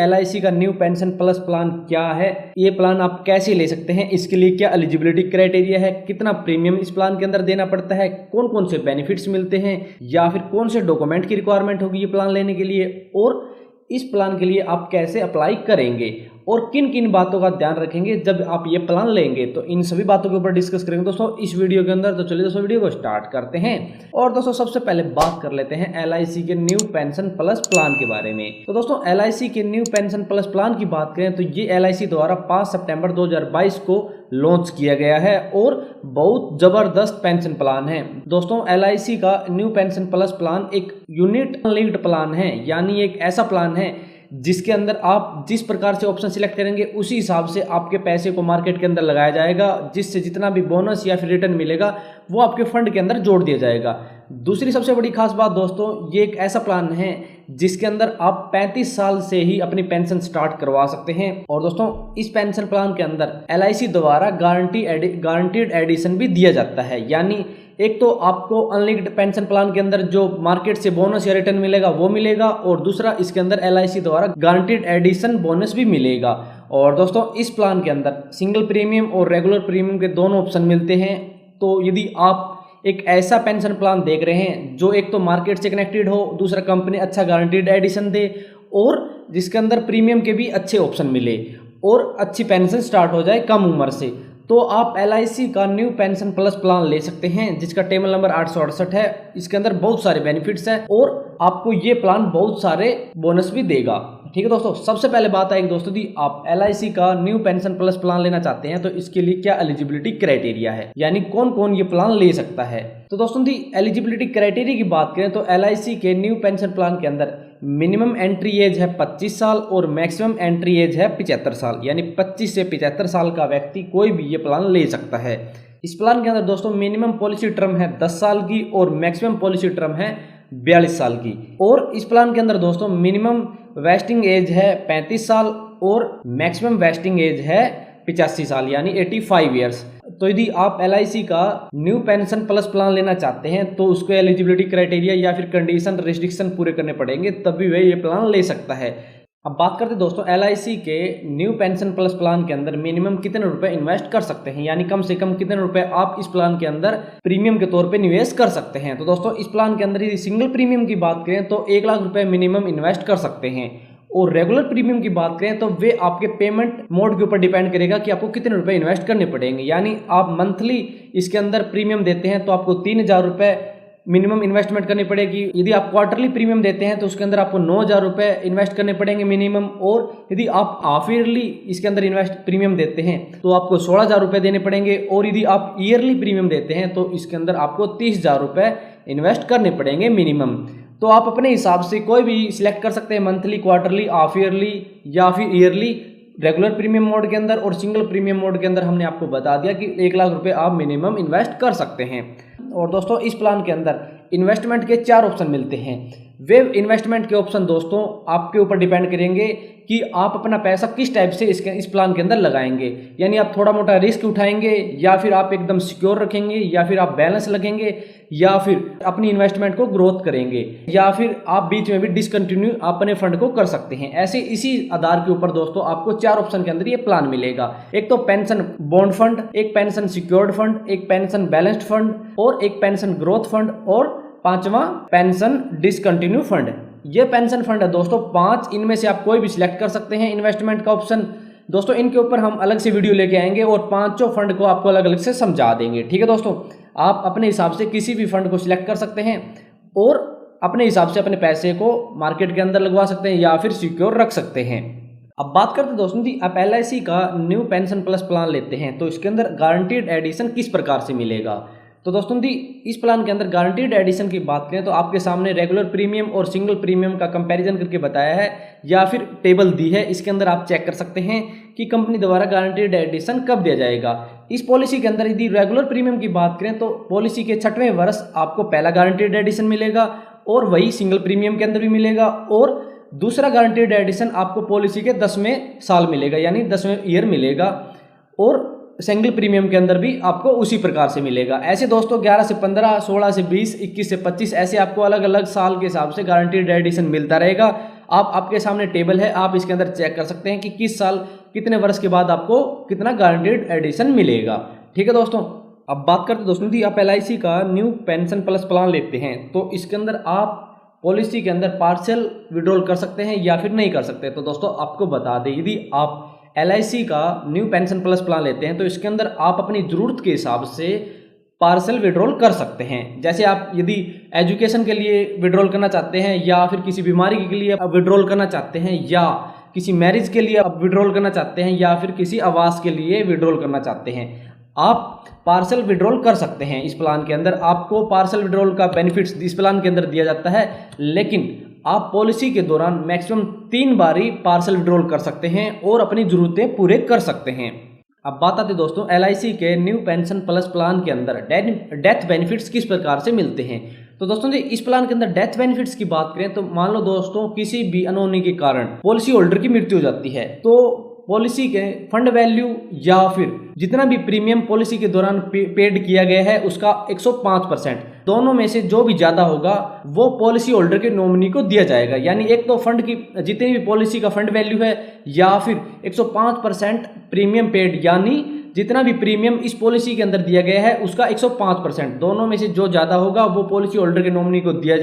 LIC का new pension plus plan क्या है, ये प्लान आप कैसे ले सकते हैं, इसके लिए क्या एलिजिबिलिटी क्राइटेरिया है, कितना प्रीमियम इस प्लान के अंदर देना पड़ता है, कौन कौन से बेनिफिट्स मिलते हैं या फिर कौन से डॉक्यूमेंट की रिक्वायरमेंट होगी ये प्लान लेने के लिए, और इस प्लान के लिए आप कैसे अप्लाई करेंगे और किन किन बातों का ध्यान रखेंगे जब आप ये प्लान लेंगे, तो इन सभी बातों के ऊपर डिस्कस करेंगे दोस्तों इस वीडियो के अंदर। तो चलिए दोस्तों वीडियो को स्टार्ट करते हैं। और दोस्तों सबसे पहले बात कर लेते हैं LIC के न्यू पेंशन प्लस प्लान के बारे में। तो दोस्तों LIC के न्यू पेंशन प्लस प्लान की बात करें तो ये LIC द्वारा 5 सितंबर 2022 को लॉन्च किया गया है और बहुत जबरदस्त पेंशन प्लान है। दोस्तों LIC का न्यू पेंशन प्लस प्लान एक यूनिट लिंक्ड प्लान है, यानी एक ऐसा प्लान है जिसके अंदर आप जिस प्रकार से ऑप्शन सिलेक्ट करेंगे उसी हिसाब से आपके पैसे को मार्केट के अंदर लगाया जाएगा, जिससे जितना भी बोनस या फिर रिटर्न मिलेगा वो आपके फंड के अंदर जोड़ दिया जाएगा। दूसरी सबसे बड़ी खास बात दोस्तों, ये एक ऐसा प्लान है जिसके अंदर आप 35 साल से ही अपनी पेंशन स्टार्ट करवा सकते हैं। और दोस्तों इस पेंशन प्लान के अंदर LIC द्वारा गारंटीड एडिशन भी दिया जाता है, यानी एक तो आपको अनलिंक्ड पेंशन प्लान के अंदर जो मार्केट से बोनस या रिटर्न मिलेगा वो मिलेगा, और दूसरा इसके अंदर LIC द्वारा गारंटीड एडिशन बोनस भी मिलेगा। और दोस्तों इस प्लान के अंदर सिंगल प्रीमियम और रेगुलर प्रीमियम के दोनों ऑप्शन मिलते हैं। तो यदि आप एक ऐसा पेंशन प्लान देख रहे हैं जो एक तो मार्केट से कनेक्टेड हो, दूसरा कंपनी अच्छा गारंटीड एडिशन दे और जिसके अंदर प्रीमियम के भी अच्छे ऑप्शन मिले और अच्छी पेंशन स्टार्ट हो जाए कम उम्र से, तो आप LIC का न्यू पेंशन प्लस प्लान ले सकते हैं, जिसका टेबल नंबर 868 है। इसके अंदर बहुत सारे बेनिफिट्स हैं और आपको ये प्लान बहुत सारे बोनस भी देगा। ठीक है दोस्तों, सबसे पहले बात आएगी दोस्तों दी आप LIC का न्यू पेंशन प्लस प्लान लेना चाहते हैं तो इसके लिए क्या एलिजिबिलिटी क्राइटेरिया है, यानी कौन कौन ये प्लान ले सकता है। तो दोस्तों दी एलिजिबिलिटी क्राइटेरिया की बात करें तो LIC के न्यू पेंशन प्लान के अंदर मिनिमम एंट्री एज है 25 साल और मैक्सिमम एंट्री एज है 75 साल, यानी 25 से 75 साल का व्यक्ति कोई भी ये प्लान ले सकता है। इस प्लान के अंदर दोस्तों मिनिमम पॉलिसी टर्म है 10 साल की और मैक्सिमम पॉलिसी टर्म है 42 साल की। और इस प्लान के अंदर दोस्तों मिनिमम वेस्टिंग एज है 35 साल और मैक्सिमम वेस्टिंग एज है 85 साल, यानी 85 ईयर्स। तो यदि आप LIC का न्यू पेंशन प्लस प्लान लेना चाहते हैं तो उसको एलिजिबिलिटी क्राइटेरिया या फिर कंडीशन रिस्ट्रिक्शन पूरे करने पड़ेंगे, तभी वह ये प्लान ले सकता है। अब बात करते हैं दोस्तों LIC के न्यू पेंशन प्लस प्लान के अंदर मिनिमम कितने रुपए इन्वेस्ट कर सकते हैं, यानी कम से कम कितने रुपए आप इस प्लान के अंदर प्रीमियम के तौर पे निवेश कर सकते हैं। तो दोस्तों इस प्लान के अंदर यदि सिंगल प्रीमियम की बात करें तो 1 लाख रुपए मिनिमम इन्वेस्ट कर सकते हैं, और रेगुलर प्रीमियम की बात करें तो वे आपके पेमेंट मोड के ऊपर डिपेंड करेगा कि आपको कितने रुपए इन्वेस्ट करने पड़ेंगे। यानी आप मंथली इसके अंदर प्रीमियम देते हैं तो आपको 3000 रुपए मिनिमम इन्वेस्टमेंट करनी पड़ेगी। यदि आप क्वार्टरली प्रीमियम देते हैं तो उसके अंदर आपको 9000 रुपए इन्वेस्ट करने पड़ेंगे मिनिमम, और यदि आप हाफ ईयरली इसके अंदर इन्वेस्ट प्रीमियम देते हैं तो आपको 16000 रुपए देने पड़ेंगे, और यदि आप ईयरली प्रीमियम देते हैं तो इसके अंदर आपको 30000 रुपए इन्वेस्ट करने पड़ेंगे मिनिमम। तो आप अपने हिसाब से कोई भी सिलेक्ट कर सकते हैं, मंथली, क्वार्टरली, हाफ ईयरली या फिर ईयरली। रेगुलर प्रीमियम मोड के अंदर और सिंगल प्रीमियम मोड के अंदर हमने आपको बता दिया कि 1 लाख रुपए आप मिनिमम इन्वेस्ट कर सकते हैं। और दोस्तों इस प्लान के अंदर इन्वेस्टमेंट के 4 ऑप्शन मिलते हैं। वे इन्वेस्टमेंट के ऑप्शन दोस्तों आपके ऊपर डिपेंड करेंगे कि आप अपना पैसा किस टाइप से इस प्लान के अंदर लगाएंगे, यानी आप थोड़ा मोटा रिस्क उठाएंगे या फिर आप एकदम सिक्योर रखेंगे या फिर आप बैलेंस लगेंगे या फिर अपनी इन्वेस्टमेंट को ग्रोथ करेंगे या फिर आप बीच में भी डिसकंटिन्यू अपने फंड को कर सकते हैं। ऐसे इसी आधार के ऊपर दोस्तों आपको 4 ऑप्शन के अंदर ये प्लान मिलेगा। एक तो पेंशन बॉन्ड फंड, एक पेंशन सिक्योर्ड फंड, एक पेंशन बैलेंस्ड फंड और एक पेंशन ग्रोथ फंड, और 5वां पेंशन डिसकंटिन्यू फंड। ये पेंशन फंड है दोस्तों 5, इनमें से आप कोई भी सिलेक्ट कर सकते हैं इन्वेस्टमेंट का ऑप्शन। दोस्तों इनके ऊपर हम अलग से वीडियो लेके आएंगे और 5 फंड को आपको अलग अलग से समझा देंगे। ठीक है दोस्तों, आप अपने हिसाब से किसी भी फंड को सिलेक्ट कर सकते हैं और अपने हिसाब से अपने पैसे को मार्केट के अंदर लगवा सकते हैं या फिर सिक्योर रख सकते हैं। अब बात करते हैं दोस्तों कि आप LIC का न्यू पेंशन प्लस प्लान लेते हैं तो इसके अंदर गारंटीड एडिशन किस प्रकार से मिलेगा। तो दोस्तों दी इस प्लान के अंदर गारंटीड एडिशन की बात करें तो आपके सामने रेगुलर प्रीमियम और सिंगल प्रीमियम का कंपैरिजन करके बताया है या फिर टेबल दी है, इसके अंदर आप चेक कर सकते हैं कि कंपनी द्वारा गारंटीड एडिशन कब दिया जाएगा। इस पॉलिसी के अंदर यदि रेगुलर प्रीमियम की बात करें तो पॉलिसी के 6वें वर्ष आपको पहला गारंटीड एडिशन मिलेगा और वही सिंगल प्रीमियम के अंदर भी मिलेगा, और दूसरा गारंटीड एडिशन आपको पॉलिसी के 10वें साल मिलेगा, यानी 10वें ईयर मिलेगा, और सिंगल प्रीमियम के अंदर भी आपको उसी प्रकार से मिलेगा। ऐसे दोस्तों 11 से 15, 16 से 20, 21 से 25 ऐसे आपको अलग अलग साल के हिसाब से गारंटीड एडिशन मिलता रहेगा। आप आपके सामने टेबल है, आप इसके अंदर चेक कर सकते हैं कि किस साल कितने वर्ष के बाद आपको कितना गारंटीड एडिशन मिलेगा। ठीक है दोस्तों, अब बात करते हैं दोस्तों यदि आप LIC का न्यू पेंशन प्लस प्लान लेते हैं तो इसके अंदर आप पॉलिसी के अंदर पार्शियल विड्रॉल कर सकते हैं या फिर नहीं कर सकते। तो दोस्तों आपको बता दें, यदि आप LIC का न्यू पेंशन प्लस प्लान लेते हैं तो इसके अंदर आप अपनी ज़रूरत के हिसाब से पार्शियल विड्रॉल कर सकते हैं। जैसे आप यदि एजुकेशन के लिए विड्रॉल करना चाहते हैं या फिर किसी बीमारी के लिए आप विड्रॉल करना चाहते हैं या किसी मैरिज के लिए आप विड्रॉल करना चाहते हैं या फिर किसी आवास के लिए विड्रॉल करना चाहते हैं, आप पार्शियल विड्रॉल कर सकते हैं। इस प्लान के अंदर आपको पार्शियल विड्रॉल का बेनिफिट्स इस प्लान के अंदर दिया जाता है, लेकिन आप पॉलिसी के दौरान मैक्सिमम 3 बारी पार्शियल विड्रॉल कर सकते हैं और अपनी ज़रूरतें पूरे कर सकते हैं। अब बात आती है दोस्तों LIC के न्यू पेंशन प्लस प्लान के अंदर डेथ बेनिफिट्स किस प्रकार से मिलते हैं। तो दोस्तों जी इस प्लान के अंदर डेथ बेनिफिट्स की बात करें तो मान लो दोस्तों किसी भी अनहोनी के कारण पॉलिसी होल्डर की मृत्यु हो जाती है तो पॉलिसी के फंड वैल्यू या फिर जितना भी प्रीमियम पॉलिसी के दौरान पेड किया गया है उसका 105% दोनों में से जो भी ज्यादा होगा वो पॉलिसी होल्डर के नॉमिनी को दिया जाएगा। यानी एक तो फंड की जितनी भी पॉलिसी का फंड वैल्यू है या फिर 105% प्रीमियम पेड, यानी जितना भी प्रीमियम इस पॉलिसी के अंदर दिया गया है उसका 105%, दोनों में से जो ज्यादा होगा वो पॉलिसी होल्डर के नॉमिनी को दिया जाएगा।